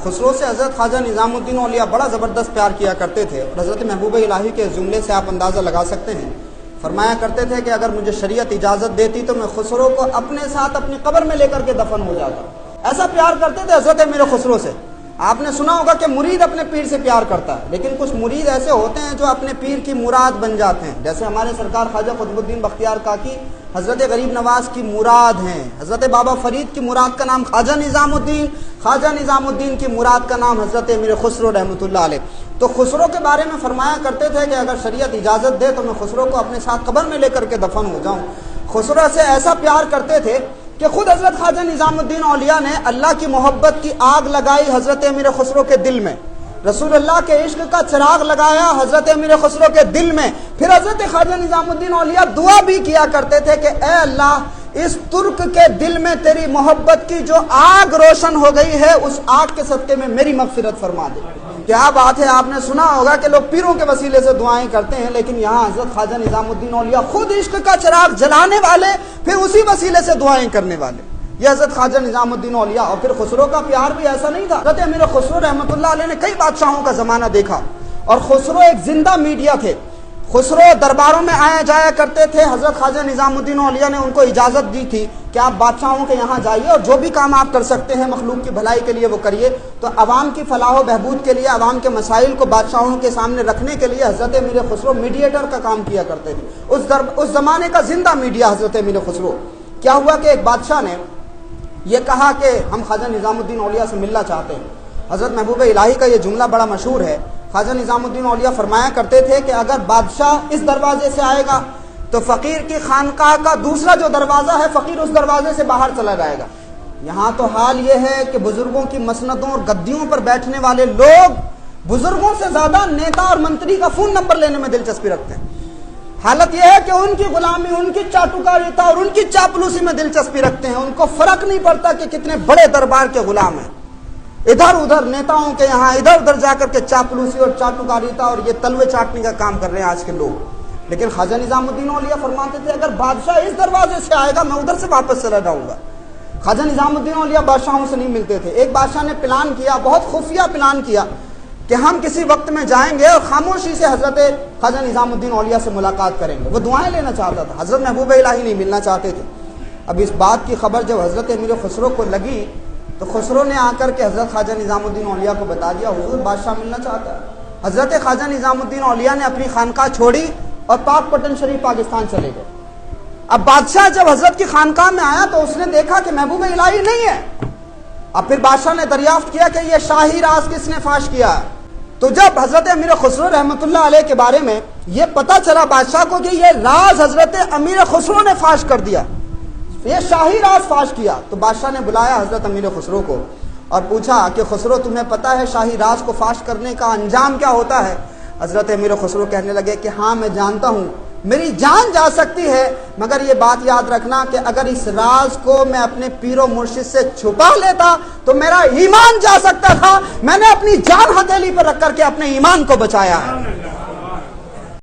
خسرو سے حضرت خواجہ نظام الدین اولیاء بڑا زبردست پیار کیا کرتے تھے، اور حضرت محبوب الہی کے جملے سے آپ اندازہ لگا سکتے ہیں۔ فرمایا کرتے تھے کہ اگر مجھے شریعت اجازت دیتی تو میں خسرو کو اپنے ساتھ اپنی قبر میں لے کر کے دفن ہو جاتا۔ ایسا پیار کرتے تھے حضرت امیر خسرو سے۔ آپ نے سنا ہوگا کہ مرید اپنے پیر سے پیار کرتا ہے، لیکن کچھ مرید ایسے ہوتے ہیں جو اپنے پیر کی مراد بن جاتے ہیں، جیسے ہمارے سرکار خواجہ قطب الدین بختیار کاکی حضرت غریب نواز کی مراد ہیں، حضرت بابا فرید کی مراد کا نام خواجہ نظام الدین، خواجہ نظام الدین کی مراد کا نام حضرت امیر خسرو رحمۃ اللہ علیہ۔ تو خسرو کے بارے میں فرمایا کرتے تھے کہ اگر شریعت اجازت دے تو میں خسرو کو اپنے ساتھ قبر میں لے کر کے دفن ہو جاؤں۔ خسرو سے ایسا پیار کرتے تھے کہ خود حضرت خواجہ نظام الدین اولیاء نے اللہ کی محبت کی آگ لگائی حضرت امیر خسرو کے دل میں، رسول اللہ کے عشق کا چراغ لگایا حضرت امیر خسرو کے دل میں۔ پھر حضرت خواجہ نظام الدین اولیاء دعا بھی کیا کرتے تھے کہ اے اللہ، اس ترک کے دل میں تیری محبت کی جو آگ روشن ہو گئی ہے، اس آگ کے صدقے میں میری مغفرت فرما دے۔ کیا بات ہے، آپ نے سنا ہوگا کہ لوگ پیروں کے وسیلے سے دعائیں کرتے ہیں، لیکن یہاں حضرت خواجہ نظام الدین اولیاء خود عشق کا چراغ جلانے والے، پھر اسی وسیلے سے دعائیں کرنے والے، یہ حضرت خواجہ نظام الدین اولیاء۔ اور پھر خسرو کا پیار بھی ایسا نہیں تھا۔ حضرت امیر خسرو رحمۃ اللہ علیہ نے کئی بادشاہوں کا زمانہ دیکھا، اور خسرو ایک زندہ میڈیا تھے۔ خسرو درباروں میں آیا جایا کرتے تھے، حضرت خواجہ نظام الدین اولیاء نے ان کو اجازت دی تھی کہ آپ بادشاہوں کے یہاں جائیے اور جو بھی کام آپ کر سکتے ہیں مخلوق کی بھلائی کے لیے وہ کریے۔ تو عوام کی فلاح و بہبود کے لیے، عوام کے مسائل کو بادشاہوں کے سامنے رکھنے کے لیے حضرت امیر خسرو میڈیٹر کا کام کیا کرتے تھے، اس زمانے کا زندہ میڈیا حضرت امیر خسرو۔ کیا ہوا کہ ایک بادشاہ نے یہ کہا کہ ہم خواجہ نظام الدین اولیاء سے ملنا چاہتے ہیں۔ حضرت محبوب الہی کا یہ جملہ بڑا مشہور ہے۔ خواجہ نظام الدین اولیاء فرمایا کرتے تھے کہ اگر بادشاہ اس دروازے سے آئے گا تو فقیر کی خانقاہ کا دوسرا جو دروازہ ہے، فقیر اس دروازے سے باہر چلا جائے گا۔ یہاں تو حال یہ ہے کہ بزرگوں کی مسندوں اور گدیوں پر بیٹھنے والے لوگ بزرگوں سے زیادہ نیتا اور منتری کا فون نمبر لینے میں دلچسپی رکھتے ہیں۔ حالت یہ ہے کہ ان کی غلامی، ان کی چاٹوکاریتا اور ان کی چاپلوسی میں دلچسپی رکھتے ہیں۔ ان کو فرق نہیں پڑتا کہ کتنے بڑے دربار کے غلام ہیں، ادھر ادھر نیتاؤں کے یہاں ادھر ادھر جا کر کے چاپلوسی اور چاٹوکاریتا اور یہ تلوے چاٹنے کا کام کر رہے ہیں آج کے لوگ۔ لیکن خواجہ نظام الدین اولیاء فرماتے تھے اگر بادشاہ اس دروازے سے آئے گا میں ادھر سے واپس چلا جاؤں گا۔ خواجہ نظام الدین اولیاء بادشاہوں سے نہیں ملتے تھے۔ ایک بادشاہ نے پلان کیا، بہت خفیہ پلان کیا کہ ہم کسی وقت میں جائیں گے اور خاموشی سے حضرت خواجہ نظام الدین اولیاء سے ملاقات کریں گے۔ وہ دعائیں لینا چاہتا تھا، حضرت محبوب الہی نہیں ملنا چاہتے تھے۔ اب اس بات کی خبر جب حضرت امیر خسرو کو لگی تو خسرو نے آ کر کے حضرت خواجہ نظام الدین اولیاء کو بتا دیا حضور بادشاہ ملنا چاہتا ہے۔ حضرت خواجہ نظام الدین اولیاء نے اپنی خانقاہ چھوڑی اور پاک پٹن شریف پاکستان چلے گئے۔ اب بادشاہ جب حضرت کی خانقاہ میں آیا تو اس نے دیکھا کہ محبوب الہی نہیں ہے۔ اب پھر بادشاہ نے دریافت کیا کہ یہ شاہی راز کس نے فاش کیا ہے۔ تو جب حضرت امیر خسرو رحمۃ اللہ علیہ کے بارے میں یہ پتہ چلا بادشاہ کو کہ یہ راز حضرت امیر خسرو نے فاش کر دیا، یہ شاہی راز فاش کیا، تو بادشاہ نے بلایا حضرت امیر خسرو کو اور پوچھا کہ خسرو تمہیں پتہ ہے شاہی راز کو فاش کرنے کا انجام کیا ہوتا ہے؟ حضرت امیر خسرو کہنے لگے کہ ہاں میں جانتا ہوں، میری جان جا سکتی ہے، مگر یہ بات یاد رکھنا کہ اگر اس راز کو میں اپنے پیر و مرشد سے چھپا لیتا تو میرا ایمان جا سکتا تھا۔ میں نے اپنی جان ہتھیلی پر رکھ کر کے اپنے ایمان کو بچایا ہے۔